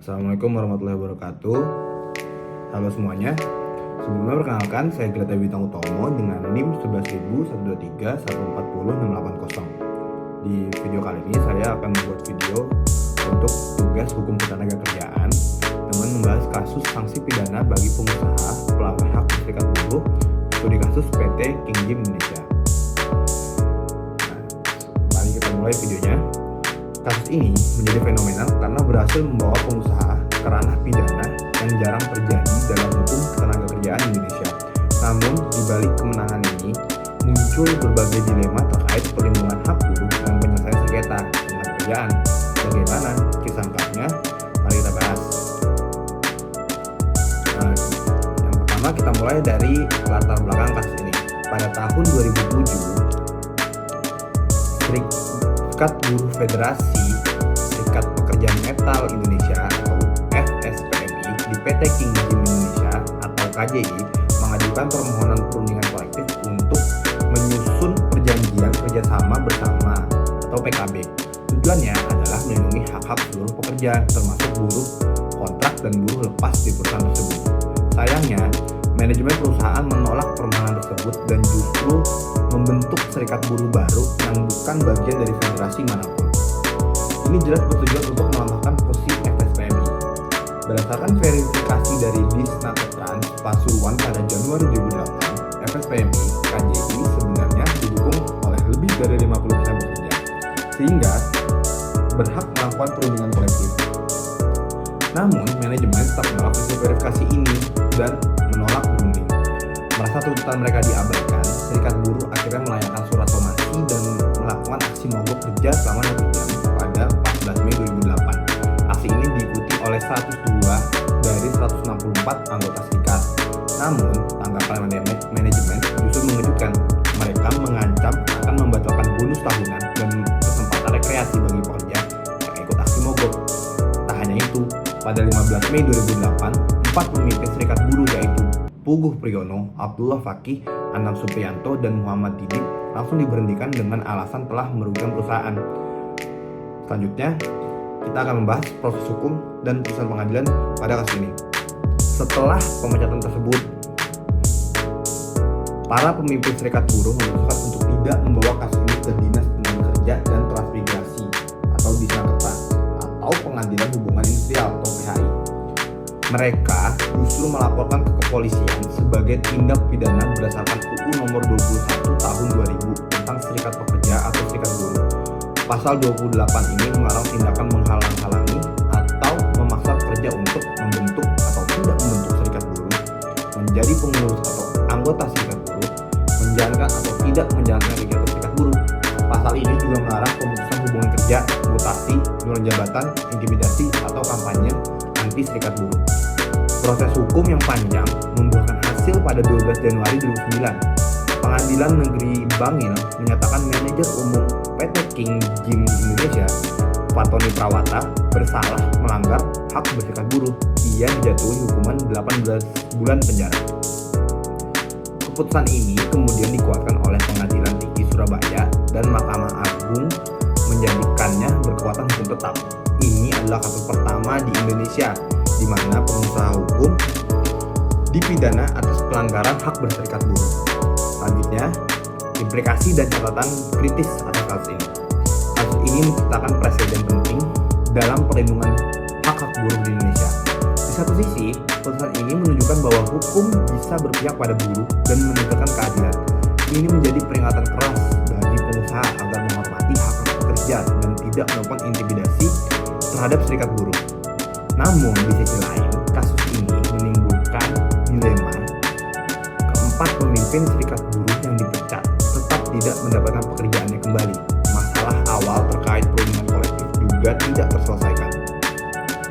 Assalamualaikum warahmatullahi wabarakatuh. Halo semuanya. Sebelumnya perkenalkan, saya Greta Bintang Utomo dengan NIM 11.123.140.680. Di video kali ini saya akan membuat video untuk tugas hukum ketenagakerjaan dengan membahas kasus sanksi pidana bagi pengusaha pelanggar hak serikat buruh studi kasus PT King Gym Indonesia. Mari kita mulai videonya. Kasus ini menjadi fenomenal karena berhasil membawa pengusaha ke ranah pidana yang jarang terjadi dalam hukum ketenagakerjaan Indonesia. Namun, di balik kemenangan ini, muncul berbagai dilema terkait perlindungan hak buruh dan penyelesaian sengketa tentang kerjaan. Bagaimana kisah lengkapnya? Mari kita bahas. Yang pertama kita mulai dari latar belakang kasus ini. Pada tahun 2007, Serikat Buruh Federasi Serikat Pekerja Metal Indonesia atau FSPMI di PT King Gym Indonesia atau KJI mengajukan permohonan perundingan kolektif untuk menyusun perjanjian kerjasama bersama atau PKB. Tujuannya adalah melindungi hak-hak seluruh pekerja termasuk buruh kontrak dan buruh lepas di perusahaan tersebut. Sayangnya, manajemen perusahaan menolak permohonan tersebut dan justru membentuk serikat buruh baru yang bukan bagian dari federasi manapun. Ini jelas bertujuan untuk melemahkan posisi FSPMI. Berdasarkan verifikasi dari Disnakertrans Pasuruan pada Januari 2008, FSPMI KJI sebenarnya didukung oleh lebih dari 50% pekerja, sehingga berhak melakukan perundingan kolektif. Namun, manajemen tetap menolak hasil verifikasi ini dan menolak berunding. Merasa tuntutan mereka diabaikan, serikat buruh akhirnya melayangkan surat somasi dan melakukan aksi mogok kerja selama 1 jam pada 14 Mei 2008. Aksi ini diikuti oleh 102 dari 164 anggota serikat. Namun, tanggapan manajemen justru mengejutkan. Mereka mengancam akan membatalkan bonus tahunan dan kesempatan rekreasi bagi pekerja yang ikut aksi mogok. Tak hanya itu, pada 15 Mei 2008, 4 pemimpin serikat buruh yaitu Puguh Priyono, Abdullah Fakih, Anam Supriyanto, dan Muhammad Didik langsung diberhentikan dengan alasan telah merugikan perusahaan. Selanjutnya, kita akan membahas proses hukum dan putusan pengadilan pada kasus ini. Setelah pemecatan tersebut, para pemimpin serikat buruh memutuskan untuk tidak membawa kasus ini ke Dinas Tenaga Kerja dan Transmigrasi atau Disnakertrans atau Pengadilan Hubungan Industrial atau PHI. Mereka justru melaporkan ke kepolisian sebagai tindak pidana berdasarkan UU nomor 21 tahun 2000 tentang serikat pekerja atau serikat buruh. Pasal 28 ini melarang tindakan menghalang-halangi atau memaksa pekerja untuk membentuk atau tidak membentuk serikat buruh, menjadi pengurus atau anggota serikat buruh, menjalankan atau tidak menjalankan kegiatan serikat buruh. Pasal ini juga melarang pemutusan hubungan kerja, mutasi, penurunan jabatan, intimidasi, atau kampanye anti serikat buruh. Proses hukum yang panjang membuahkan hasil pada 12 Januari 2009. Pengadilan Negeri Bangil menyatakan manajer umum PT King Gym Indonesia, Fatoni Prawata, bersalah melanggar hak berserikat buruh. Ia dijatuhi hukuman 18 bulan penjara. Keputusan ini kemudian dikuatkan oleh Pengadilan Tinggi Surabaya dan Mahkamah Agung menjadikannya berkekuatan hukum tetap. Ini adalah kasus pertama di Indonesia di mana pengusaha hukum dipidana atas pelanggaran hak berserikat buruh. Selanjutnya, implikasi dan catatan kritis atas kasus ini. Kasus ini menciptakan presiden penting dalam perlindungan hak-hak buruh di Indonesia. Di satu sisi, putusan ini menunjukkan bahwa hukum bisa berpihak pada buruh dan menegakkan keadilan. Ini menjadi peringatan keras bagi pengusaha agar menghormati hak-hak pekerja dan tidak melakukan intimidasi terhadap serikat buruh. Namun di sisi lain, kasus ini menimbulkan dilema. Keempat pemimpin serikat buruh yang dipecat tetap tidak mendapatkan pekerjaannya kembali. Masalah awal terkait perundingan kolektif juga tidak terselesaikan.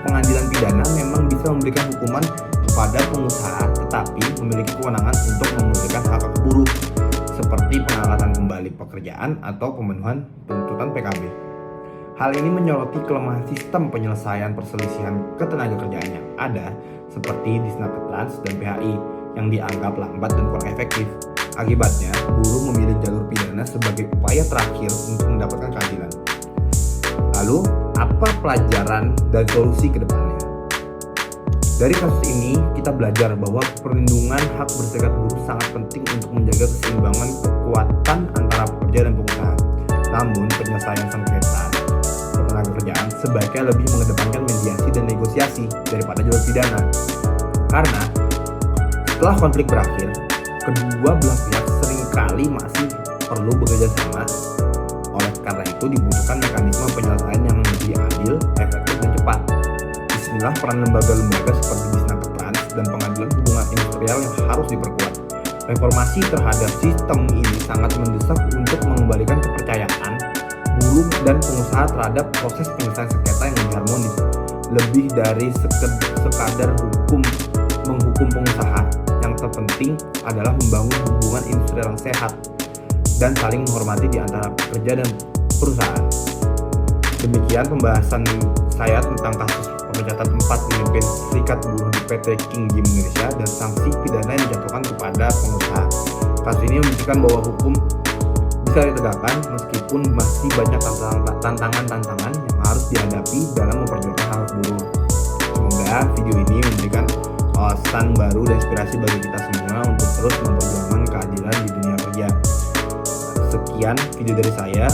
Pengadilan pidana memang bisa memberikan hukuman kepada pengusaha, tetapi memiliki kewenangan untuk memulihkan hak buruh, seperti pengangkatan kembali pekerjaan atau pemenuhan tuntutan PKB. Hal ini menyoroti kelemahan sistem penyelesaian perselisihan ketenagakerjaan yang ada, seperti Disnakertrans dan PHI, yang dianggap lambat dan kurang efektif. Akibatnya, buruh memilih jalur pidana sebagai upaya terakhir untuk mendapatkan keadilan. Lalu, apa pelajaran dan solusi ke depannya? Dari kasus ini, kita belajar bahwa perlindungan hak berserikat buruh sangat penting untuk menjaga keseimbangan kekuatan antara pekerja dan pengusaha. Namun, penyelesaian sengketa ketenagakerjaan sebaiknya lebih mengedepankan mediasi dan negosiasi daripada jalur pidana. Karena setelah konflik berakhir, kedua belah pihak seringkali masih perlu bekerja sama. Oleh karena itu dibutuhkan mekanisme penyelesaian yang lebih adil, efektif, dan cepat. Disinilah peran lembaga-lembaga seperti Disnakertrans dan Pengadilan Hubungan Industrial yang harus diperkuat. Reformasi terhadap sistem ini sangat mendesak untuk mengembalikan kepercayaan buruh dan pengusaha terhadap proses penyelesaian sengketa yang lebih harmonis. Lebih dari sekadar menghukum pengusaha, yang terpenting adalah membangun hubungan industrial yang sehat dan saling menghormati di antara pekerja dan perusahaan. Demikian pembahasan saya tentang kasus pemecatan 4 pemimpin serikat buruh di PT King Gym Indonesia dan sanksi pidana yang dijatuhkan kepada pengusaha. Kasus ini membuktikan bahwa hukum bisa ditegakkan meskipun masih banyak tantangan-tantangan yang harus dihadapi dalam memperjuangkan hak buruh. Semoga video ini memberikan wawasan baru dan inspirasi bagi kita semua untuk terus memperjuangkan keadilan di dunia kerja. Sekian video dari saya.